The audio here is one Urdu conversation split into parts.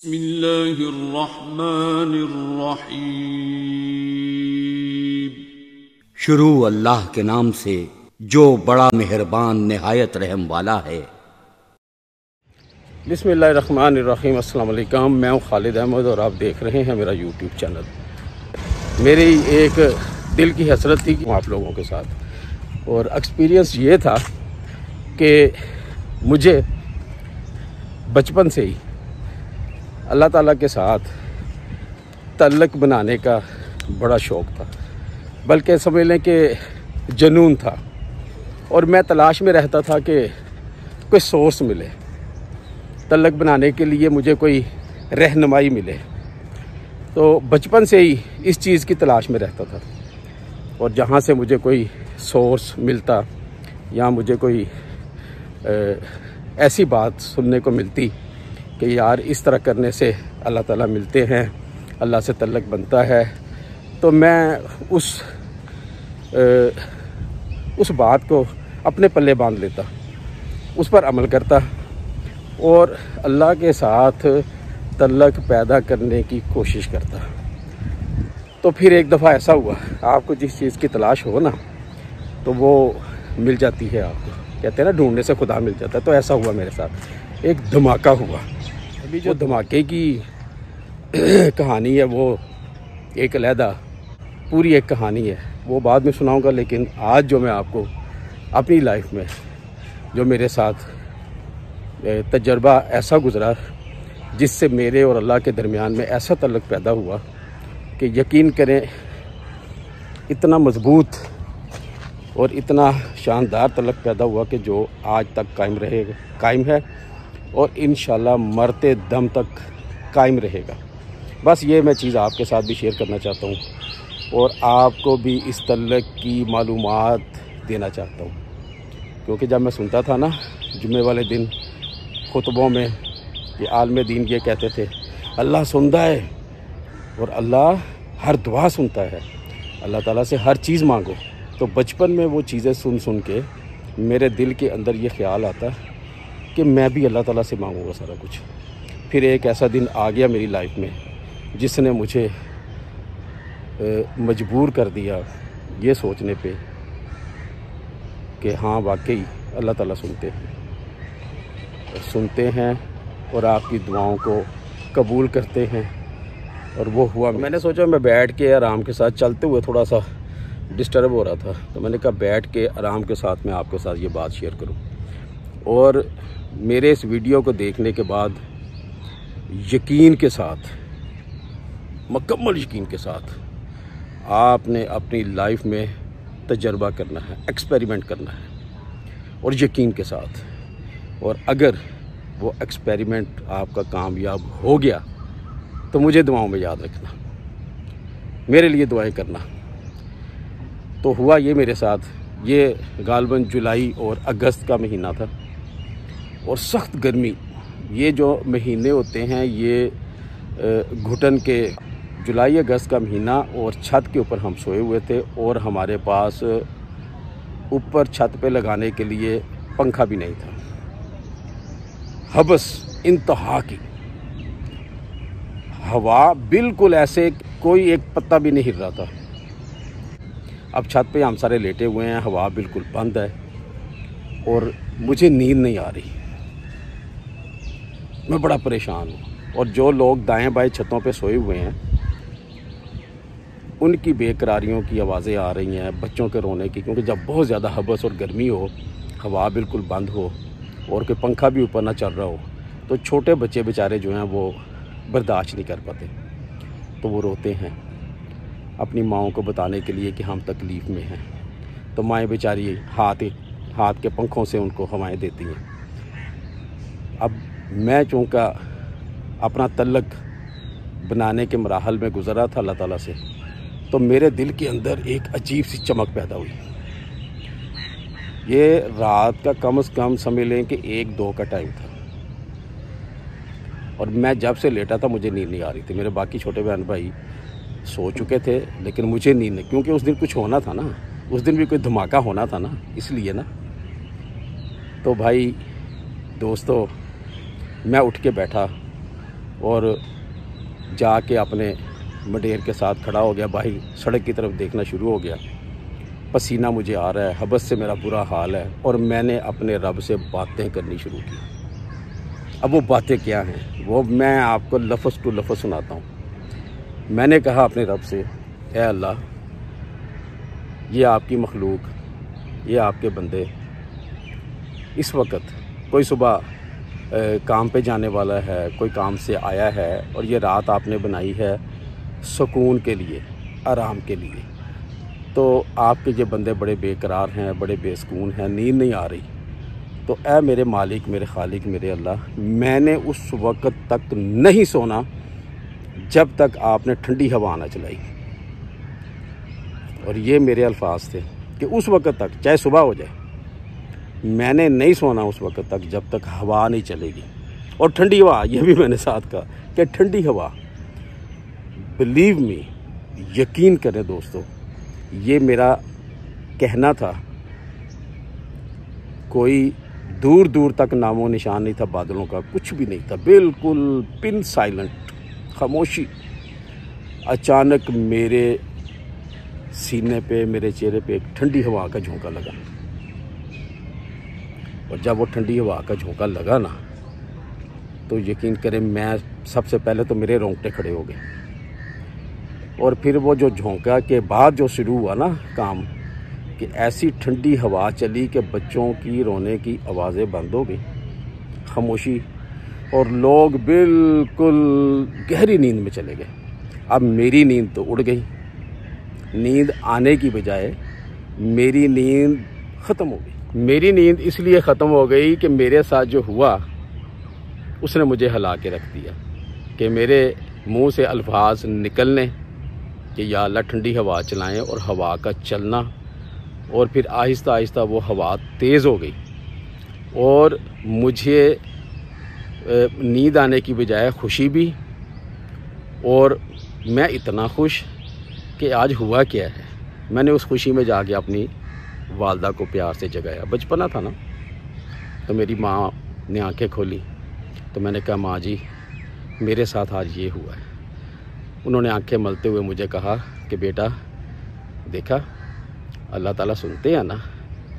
بسم اللہ الرحمن الرحیم۔ شروع اللہ کے نام سے جو بڑا مہربان نہایت رحم والا ہے۔ بسم اللہ الرحمن الرحیم۔ السلام علیکم، میں ہوں خالد احمد اور آپ دیکھ رہے ہیں میرا یوٹیوب چینل۔ میری ایک دل کی حسرت تھی کہ آپ لوگوں کے ساتھ، اور ایکسپیرینس یہ تھا کہ مجھے بچپن سے ہی اللہ تعالیٰ کے ساتھ تعلق بنانے کا بڑا شوق تھا، بلکہ سمجھ لیں کہ جنون تھا، اور میں تلاش میں رہتا تھا کہ کوئی سورس ملے تعلق بنانے کے لیے، مجھے کوئی رہنمائی ملے۔ تو بچپن سے ہی اس چیز کی تلاش میں رہتا تھا، اور جہاں سے مجھے کوئی سورس ملتا یا مجھے کوئی ایسی بات سننے کو ملتی کہ یار اس طرح کرنے سے اللہ تعالیٰ ملتے ہیں، اللہ سے تعلق بنتا ہے، تو میں اس بات کو اپنے پلے باندھ لیتا، اس پر عمل کرتا اور اللہ کے ساتھ تعلق پیدا کرنے کی کوشش کرتا۔ تو پھر ایک دفعہ ایسا ہوا، آپ کو جس چیز کی تلاش ہو نا تو وہ مل جاتی ہے، آپ کو کہتے ہیں نا ڈھونڈنے سے خدا مل جاتا ہے۔ تو ایسا ہوا میرے ساتھ، ایک دھماکہ ہوا۔ ابھی جو دھماکے کی کہانی ہے وہ ایک علیحدہ پوری ایک کہانی ہے، وہ بعد میں سناؤں گا، لیکن آج جو میں آپ کو اپنی لائف میں جو میرے ساتھ تجربہ ایسا گزرا جس سے میرے اور اللہ کے درمیان میں ایسا تعلق پیدا ہوا کہ یقین کریں اتنا مضبوط اور اتنا شاندار تعلق پیدا ہوا کہ جو آج تک قائم ہے اور انشاءاللہ مرتے دم تک قائم رہے گا۔ بس یہ میں چیز آپ کے ساتھ بھی شیئر کرنا چاہتا ہوں اور آپ کو بھی اس تعلق کی معلومات دینا چاہتا ہوں، کیونکہ جب میں سنتا تھا نا جمعے والے دن خطبوں میں کہ عالم دین یہ کہتے تھے اللہ سنتا ہے اور اللہ ہر دعا سنتا ہے، اللہ تعالیٰ سے ہر چیز مانگو، تو بچپن میں وہ چیزیں سن کے میرے دل کے اندر یہ خیال آتا کہ میں بھی اللہ تعالیٰ سے مانگوں گا سارا کچھ۔ پھر ایک ایسا دن آ گیا میری لائف میں جس نے مجھے مجبور کر دیا یہ سوچنے پہ کہ ہاں واقعی اللہ تعالیٰ سنتے ہیں اور آپ کی دعاؤں کو قبول کرتے ہیں، اور وہ ہوا۔ میں نے سوچا میں بیٹھ کے آرام کے ساتھ، چلتے ہوئے تھوڑا سا ڈسٹرب ہو رہا تھا، تو میں نے کہا بیٹھ کے آرام کے ساتھ میں آپ کے ساتھ یہ بات شیئر کروں، اور میرے اس ویڈیو کو دیکھنے کے بعد یقین کے ساتھ، مکمل یقین کے ساتھ آپ نے اپنی لائف میں تجربہ کرنا ہے، ایکسپیریمنٹ کرنا ہے، اور یقین کے ساتھ، اور اگر وہ ایکسپیریمنٹ آپ کا کامیاب ہو گیا تو مجھے دعاؤں میں یاد رکھنا، میرے لیے دعائیں کرنا۔ تو ہوا یہ میرے ساتھ، یہ غالباً جولائی اور اگست کا مہینہ تھا، اور سخت گرمی، یہ جو مہینے ہوتے ہیں یہ گھٹن کے، جولائی اگست کا مہینہ، اور چھت کے اوپر ہم سوئے ہوئے تھے، اور ہمارے پاس اوپر چھت پہ لگانے کے لیے پنکھا بھی نہیں تھا، حبس انتہا کی ہوا، بالکل ایسے کوئی ایک پتا بھی نہیں ہل رہا تھا۔ اب چھت پہ ہم سارے لیٹے ہوئے ہیں، ہوا بالکل بند ہے، اور مجھے نیند نہیں آ رہی، میں بڑا پریشان ہوں، اور جو لوگ دائیں بائیں چھتوں پہ سوئے ہوئے ہیں ان کی بے قراریوں کی آوازیں آ رہی ہیں، بچوں کے رونے کی، کیونکہ جب بہت زیادہ حبس اور گرمی ہو، ہوا بالکل بند ہو، اور کہ پنکھا بھی اوپر نہ چل رہا ہو، تو چھوٹے بچے بیچارے جو ہیں وہ برداشت نہیں کر پاتے، تو وہ روتے ہیں اپنی ماؤں کو بتانے کے لیے کہ ہم تکلیف میں ہیں، تو مائیں بیچاری ہاتھ کے پنکھوں سے ان کو ہوائیں دیتی ہیں۔ اب میں چونکہ اپنا تعلق بنانے کے مراحل میں گزر رہا تھا اللہ تعالیٰ سے، تو میرے دل کے اندر ایک عجیب سی چمک پیدا ہوئی۔ یہ رات کا کم از کم سمجھ لیں کہ 1-2 کا ٹائم تھا، اور میں جب سے لیٹا تھا مجھے نیند نہیں آ رہی تھی۔ میرے باقی چھوٹے بہن بھائی سو چکے تھے، لیکن مجھے نیند نہیں، کیونکہ اس دن کچھ ہونا تھا نا، اس دن بھی کوئی دھماکہ ہونا تھا نا، اس لیے نا۔ تو بھائی دوستو، میں اٹھ کے بیٹھا اور جا کے اپنے مڈیر کے ساتھ کھڑا ہو گیا، باہر سڑک کی طرف دیکھنا شروع ہو گیا۔ پسینہ مجھے آ رہا ہے، حبس سے میرا برا حال ہے، اور میں نے اپنے رب سے باتیں کرنی شروع کی۔ اب وہ باتیں کیا ہیں وہ میں آپ کو لفظ ٹو لفظ سناتا ہوں۔ میں نے کہا اپنے رب سے، اے اللہ، یہ آپ کی مخلوق، یہ آپ کے بندے اس وقت کوئی صبح کام پہ جانے والا ہے، کوئی کام سے آیا ہے، اور یہ رات آپ نے بنائی ہے سکون کے لیے، آرام کے لیے۔ تو آپ کے یہ بندے بڑے بے قرار ہیں، بڑے بے سکون ہیں، نیند نہیں آ رہی۔ تو اے میرے مالک، میرے خالق، میرے اللہ، میں نے اس وقت تک نہیں سونا جب تک آپ نے ٹھنڈی ہوا نہ چلائی۔ اور یہ میرے الفاظ تھے کہ اس وقت تک، چاہے صبح ہو جائے، میں نے نہیں سونا اس وقت تک جب تک ہوا نہیں چلے گی۔ اور ٹھنڈی ہوا، یہ بھی میں نے ساتھ کہا کہ ٹھنڈی ہوا، بلیو می، یقین کریں دوستو، یہ میرا کہنا تھا، کوئی دور دور تک نام و نشان نہیں تھا بادلوں کا، کچھ بھی نہیں تھا، بالکل پن سائلنٹ، خاموشی۔ اچانک میرے سینے پہ، میرے چہرے پہ ایک ٹھنڈی ہوا کا جھونکا لگا، اور جب وہ ٹھنڈی ہوا کا جھونکا لگا نا، تو یقین کریں میں سب سے پہلے تو میرے رونگٹے کھڑے ہو گئے، اور پھر وہ جو جھونکا کے بعد جو شروع ہوا نا کام، کہ ایسی ٹھنڈی ہوا چلی کہ بچوں کی رونے کی آوازیں بند ہو گئی، خاموشی، اور لوگ بالکل گہری نیند میں چلے گئے۔ اب میری نیند تو اڑ گئی، نیند آنے کی بجائے میری نیند ختم ہو گئی۔ میری نیند اس لیے ختم ہو گئی کہ میرے ساتھ جو ہوا اس نے مجھے ہلا کے رکھ دیا، کہ میرے منہ سے الفاظ نکلنے کہ یا اللہ ٹھنڈی ہوا چلائیں، اور ہوا کا چلنا، اور پھر آہستہ آہستہ وہ ہوا تیز ہو گئی، اور مجھے نیند آنے کی بجائے خوشی بھی، اور میں اتنا خوش کہ آج ہوا کیا ہے۔ میں نے اس خوشی میں جا کے اپنی والدہ کو پیار سے جگایا، بچپنا تھا نا، تو میری ماں نے آنکھیں کھولی، تو میں نے کہا ماں جی میرے ساتھ آج یہ ہوا ہے۔ انہوں نے آنکھیں ملتے ہوئے مجھے کہا کہ بیٹا دیکھا اللہ تعالیٰ سنتے ہیں نا،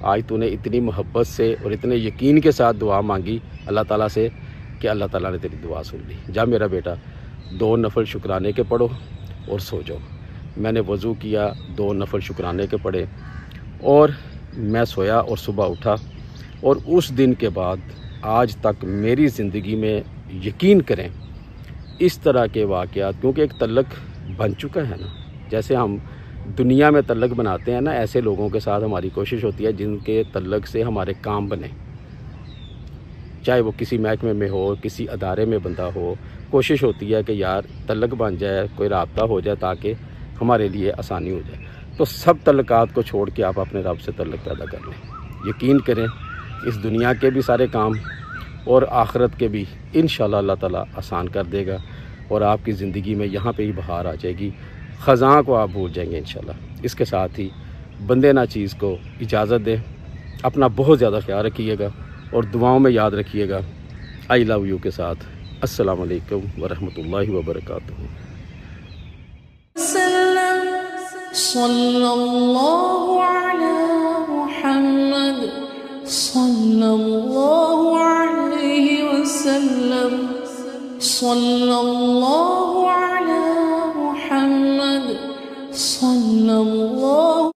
آج تو نے اتنی محبت سے اور اتنے یقین کے ساتھ دعا مانگی اللہ تعالیٰ سے کہ اللہ تعالیٰ نے تیری دعا سن لی۔ جا میرا بیٹا 2 نفل شکرانے کے پڑھو اور سو جاؤ۔ میں نے وضو کیا، 2 نفل شکرانے کے پڑھے، اور میں سویا اور صبح اٹھا، اور اس دن کے بعد آج تک میری زندگی میں یقین کریں اس طرح کے واقعات، کیونکہ ایک تعلق بن چکا ہے نا، جیسے ہم دنیا میں تعلق بناتے ہیں نا، ایسے لوگوں کے ساتھ ہماری کوشش ہوتی ہے جن کے تعلق سے ہمارے کام بنے، چاہے وہ کسی محکمے میں ہو، کسی ادارے میں بندہ ہو، کوشش ہوتی ہے کہ یار تعلق بن جائے، کوئی رابطہ ہو جائے تاکہ ہمارے لیے آسانی ہو جائے۔ تو سب تعلقات کو چھوڑ کے آپ اپنے رب سے تعلق پیدا کر لیں، یقین کریں اس دنیا کے بھی سارے کام اور آخرت کے بھی انشاءاللہ اللہ تعالیٰ آسان کر دے گا، اور آپ کی زندگی میں یہاں پہ ہی بہار آ جائے گی، خزاں کو آپ بھول جائیں گے انشاءاللہ۔ اس کے ساتھ ہی بندے نا چیز کو اجازت دیں، اپنا بہت زیادہ خیال رکھیے گا، اور دعاؤں میں یاد رکھیے گا۔ آئی لو یو کے ساتھ السلام علیکم ورحمۃ اللہ وبرکاتہ۔ صلی اللہ علی محمد صلی اللہ علیہ وسلم، صلی اللہ علی محمد صلی اللہ